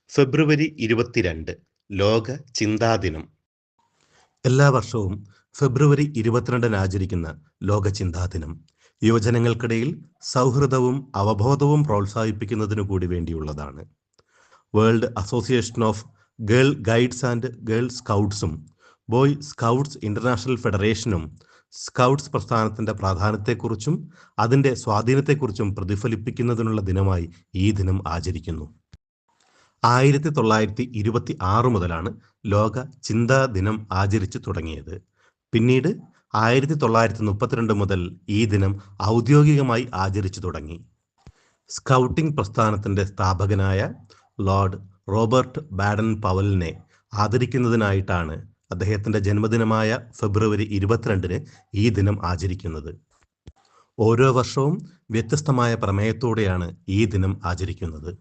ഫെബ്രുവരി 22 ലോക ചിന്താദിനം. എല്ലാ വർഷവും ഫെബ്രുവരി 22 ആചരിക്കുന്ന ലോക ചിന്താദിനം യുവജനങ്ങൾക്കിടയിൽ സൗഹൃദവും അവബോധവും പ്രോത്സാഹിപ്പിക്കുന്നതിനു കൂടി വേണ്ടിയുള്ളതാണ്. World association of girl guides and girl സ്കൗട്ട്സും ബോയ് സ്കൗട്ട്സ് ഇന്റർനാഷണൽ ഫെഡറേഷനും സ്കൗട്ട്സ് പ്രസ്ഥാനത്തിന്റെ പ്രാധാന്യത്തെക്കുറിച്ചും അതിന്റെ സ്വാധീനത്തെക്കുറിച്ചും പ്രതിഫലിപ്പിക്കുന്നതിനുള്ള ദിനമായി ഈ ദിനം ആചരിക്കുന്നു. 1926 മുതലാണ് ലോക ചിന്താ ദിനം ആചരിച്ചു തുടങ്ങിയത്. പിന്നീട് 1932 മുതൽ ഈ ദിനം ഔദ്യോഗികമായി ആചരിച്ചു തുടങ്ങി. സ്കൗട്ടിംഗ് പ്രസ്ഥാനത്തിന്റെ സ്ഥാപകനായ ലോർഡ് റോബർട്ട് ബാഡൻ പവലിനെ ആദരിക്കുന്നതിനായിട്ടാണ് അദ്ദേഹത്തിന്റെ ജന്മദിനമായ ഫെബ്രുവരി 22 ഈ ദിനം ആചരിക്കുന്നത്. ഓരോ വർഷവും വ്യത്യസ്തമായ പ്രമേയത്തോടെയാണ് ഈ ദിനം ആചരിക്കുന്നത്.